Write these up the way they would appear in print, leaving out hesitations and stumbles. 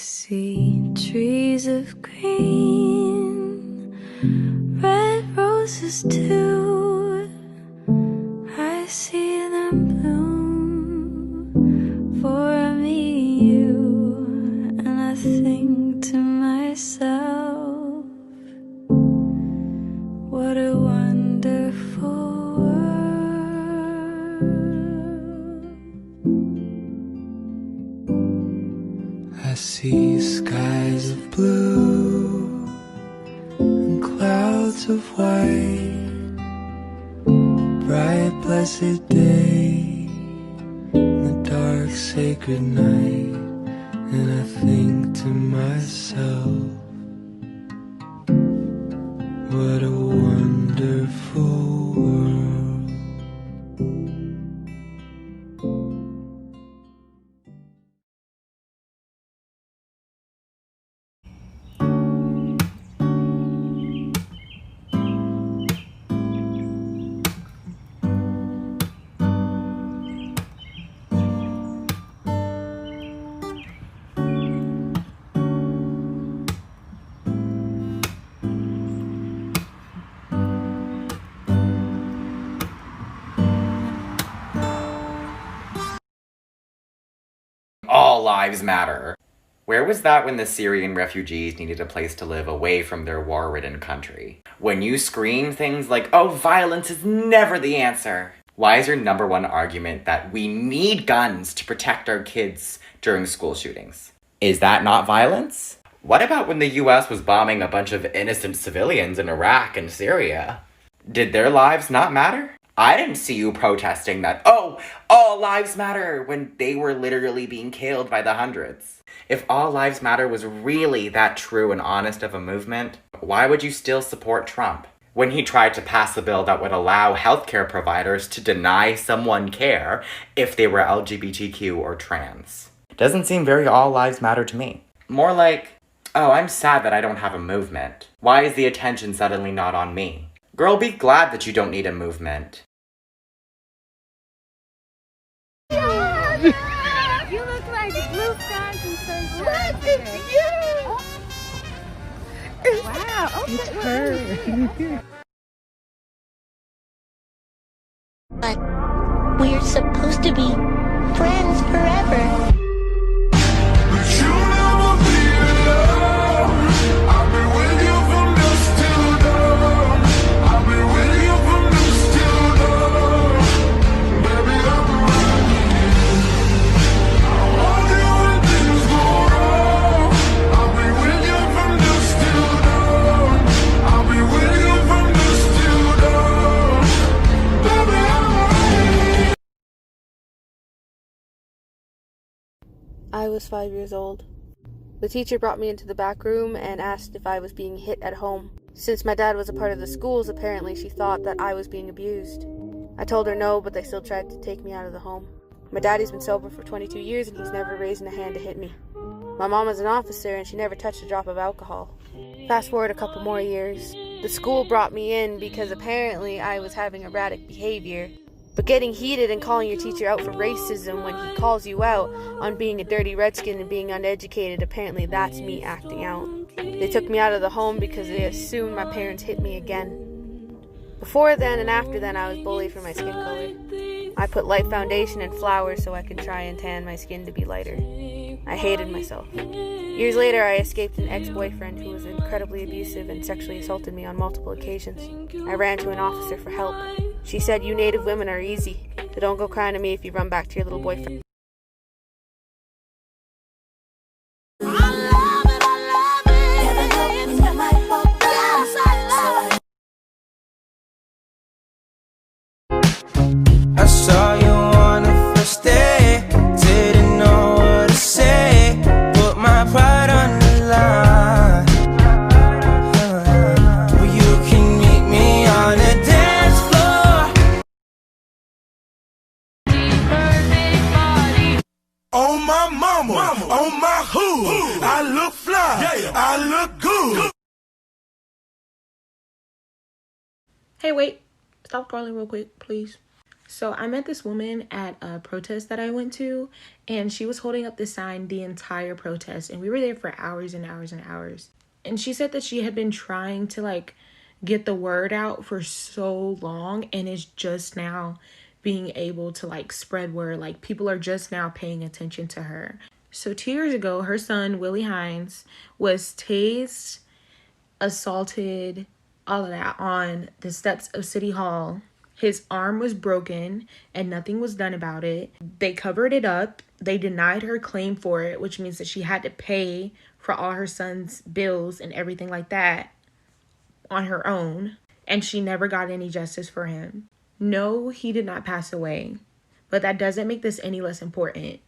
see trees of green, red roses too. I see them bloom for me, you, and I think to myself, what a wonderful world. I see skies of blue and clouds of white, bright blessed day, the dark sacred night, and I think to myself, what a wonderful world. All lives matter. Where was that when the Syrian refugees needed a place to live away from their war-ridden country? When you scream things like, oh, violence is never the answer. Why is your number one argument that we need guns to protect our kids during school shootings? Is that not violence? What about when the US was bombing a bunch of innocent civilians in Iraq and Syria? Did their lives not matter? I didn't see you protesting that, oh, all lives matter, when they were literally being killed by the hundreds. If all lives matter was really that true and honest of a movement, why would you still support Trump when he tried to pass a bill that would allow healthcare providers to deny someone care if they were LGBTQ or trans? Doesn't seem very all lives matter to me. More like, oh, I'm sad that I don't have a movement. Why is the attention suddenly not on me? Girl, be glad that you don't need a movement. You look like blue skies and sunshine. Look at you! Wow, okay. It's her. But we're supposed to be friends forever. I was 5 years old. The teacher brought me into the back room and asked if I was being hit at home. Since my dad was a part of the schools, apparently she thought that I was being abused. I told her no, but they still tried to take me out of the home. My daddy's been sober for 22 years and he's never raised a hand to hit me. My mom is an officer and she never touched a drop of alcohol. Fast forward a couple more years. The school brought me in because apparently I was having erratic behavior. But getting heated and calling your teacher out for racism when he calls you out on being a dirty redskin and being uneducated, apparently that's me acting out. They took me out of the home because they assumed my parents hit me again. Before then and after then, I was bullied for my skin color. I put light foundation and flowers so I could try and tan my skin to be lighter. I hated myself. Years later, I escaped an ex-boyfriend who was incredibly abusive and sexually assaulted me on multiple occasions. I ran to an officer for help. She said, you Native women are easy, so don't go crying to me if you run back to your little boyfriend. I saw you on the first day, didn't know what to say, put my pride on the line. Well, you can meet me on the dance floor. On my mama, on my hood, I look fly, I look good. Hey, wait. Stop scrolling real quick, please. So I met this woman at a protest that I went to, and she was holding up this sign the entire protest, and we were there for hours and hours and hours. And she said that she had been trying to like get the word out for so long, and is just now being able to like spread word. Like people are just now paying attention to her. So 2 years ago, her son Willie Hines was tased, assaulted, all of that on the steps of City Hall. His arm was broken and nothing was done about it. They covered it up. They denied her claim for it, which means that she had to pay for all her son's bills and everything like that on her own. And she never got any justice for him. No, he did not pass away. But that doesn't make this any less important.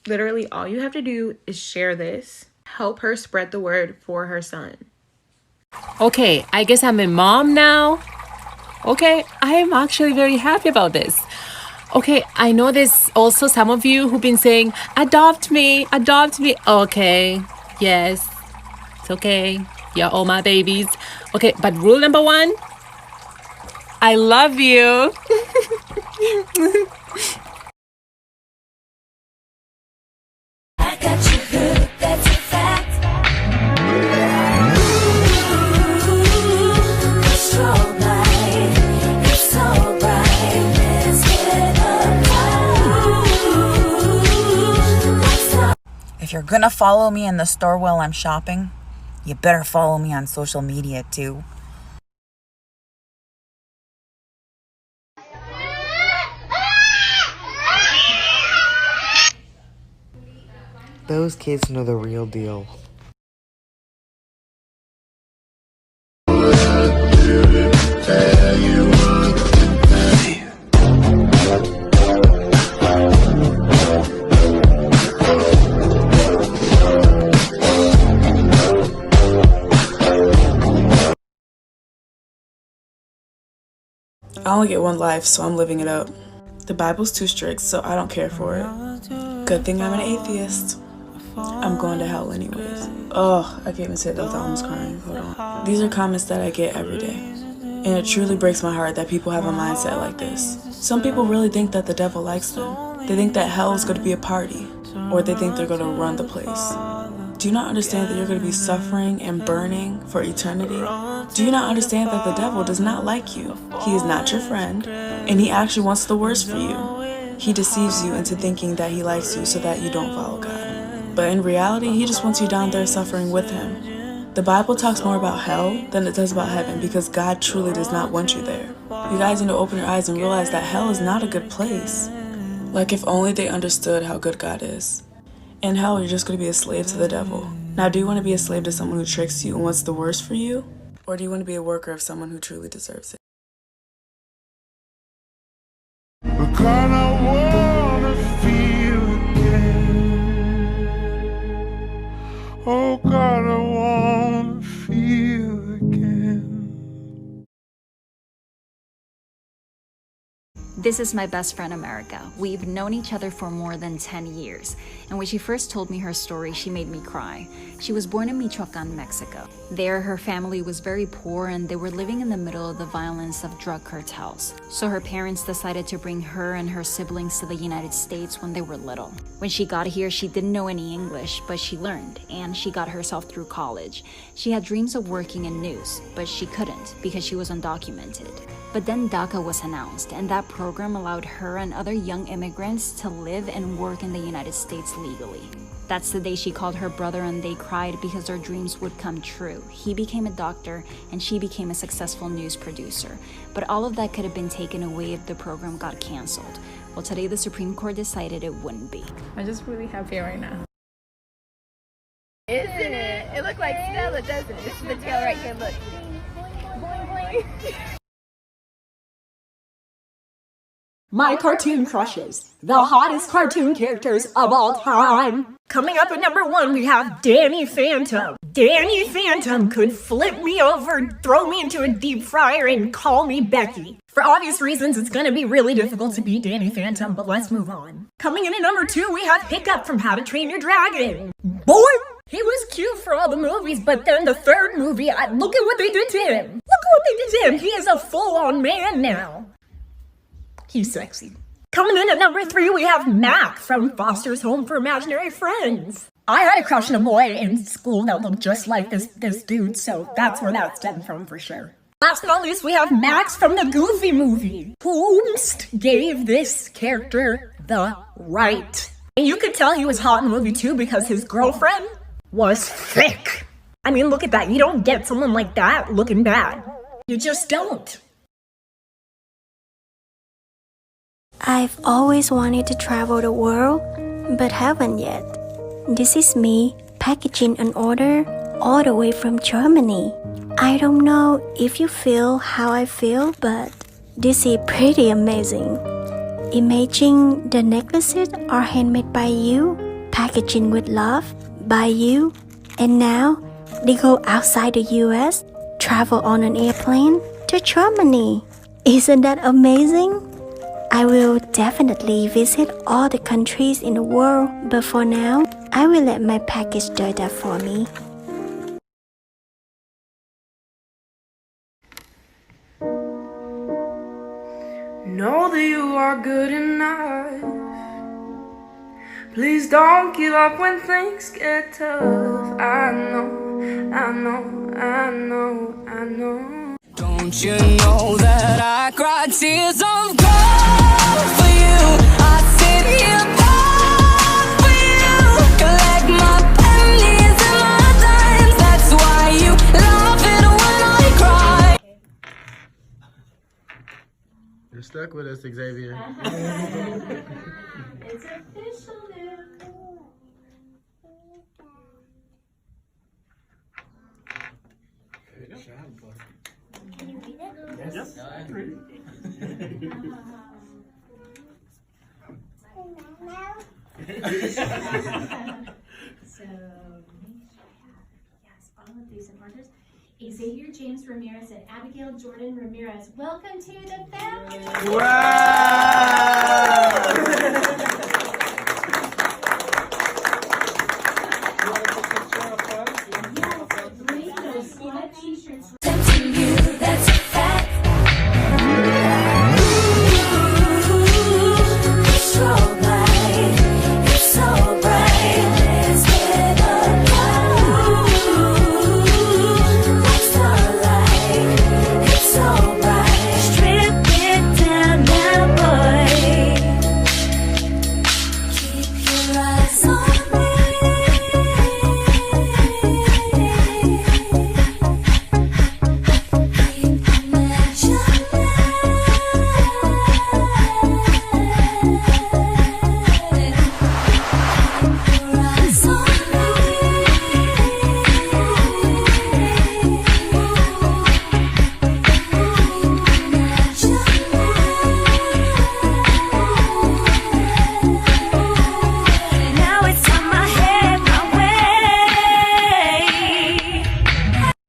Literally, all you have to do is share this. Help her spread the word for her son. Okay, I guess I'm a mom now. Okay, I am actually very happy about this. Okay, I know there's also some of you who've been saying, adopt me, adopt me. Okay, yes, it's okay. You're all my babies. Okay, but rule number 1, I love you. I got you good, that's a fact. If you're gonna follow me in the store while I'm shopping, you better follow me on social media too. Those kids know the real deal. I only get one life, so I'm living it up. The Bible's too strict, so I don't care for it. Good thing I'm an atheist. I'm going to hell anyways. Oh, I can't even say that without almost crying. Hold on. These are comments that I get every day. And it truly breaks my heart that people have a mindset like this. Some people really think that the devil likes them. They think that hell is going to be a party. Or they think they're going to run the place. Do you not understand that you're going to be suffering and burning for eternity? Do you not understand that the devil does not like you? He is not your friend, and he actually wants the worst for you. He deceives you into thinking that he likes you so that you don't follow God. But in reality, he just wants you down there suffering with him. The Bible talks more about hell than it does about heaven because God truly does not want you there. You guys need to open your eyes and realize that hell is not a good place. Like if only they understood how good God is. In hell, you're just going to be a slave to the devil. Now, do you want to be a slave to someone who tricks you and wants the worst for you? Or do you want to be a worker of someone who truly deserves it? Because I wanna feel again. Oh God, I wanna feel again. This is my best friend, America. We've known each other for more than 10 years. And when she first told me her story, she made me cry. She was born in Michoacan, Mexico. There, her family was very poor and they were living in the middle of the violence of drug cartels. So her parents decided to bring her and her siblings to the United States when they were little. When she got here, she didn't know any English, but she learned, and she got herself through college. She had dreams of working in news, but she couldn't because she was undocumented. But then DACA was announced, and that program allowed her and other young immigrants to live and work in the United States legally. That's the day she called her brother and they cried because their dreams would come true. He became a doctor and she became a successful news producer. But all of that could have been taken away if the program got canceled. Well, today the Supreme Court decided it wouldn't be. I'm just really happy right now. Isn't it? It looked like Stella, doesn't it? This is the tail right here, look. Boing, boing. My cartoon crushes, the hottest cartoon characters of all time. Coming up at number 1, we have Danny Phantom. Danny Phantom could flip me over, throw me into a deep fryer, and call me Becky. For obvious reasons, it's gonna be really difficult to beat Danny Phantom, but let's move on. Coming in at number 2, we have Hiccup from How to Train Your Dragon. Boy! He was cute for all the movies, but then the third movie, look at what they did to him. Look at what they did to him. He is a full-on man now. He's sexy. Coming in at number 3, we have Mac from Foster's Home for Imaginary Friends. I had a crush on a boy in school that looked just like this dude, so that's where that stemmed from for sure. Last but not least, we have Max from the Goofy movie, who gave this character the right. And you could tell he was hot in the movie too because his girlfriend was thick. I mean, look at that. You don't get someone like that looking bad. You just don't. I've always wanted to travel the world, but haven't yet. This is me packaging an order all the way from Germany. I don't know if you feel how I feel, but this is pretty amazing. Imagine the necklaces are handmade by you, packaging with love by you, and now they go outside the US, travel on an airplane to Germany. Isn't that amazing? I will definitely visit all the countries in the world, but for now, I will let my package do that for me. Know that you are good enough. Please don't give up when things get tough. I know. Don't you know that I cry tears of gold for you? I sit here proud for you. Collect my pennies and my dimes. That's why you laugh it when I cry. You're stuck with us, Xavier. It's official now. Good job, bud. Can you read it? Yes. Yes. I agree. So, yes, all of these supporters. Xavier James Ramirez and Abigail Jordan Ramirez. Welcome to the family. Wow!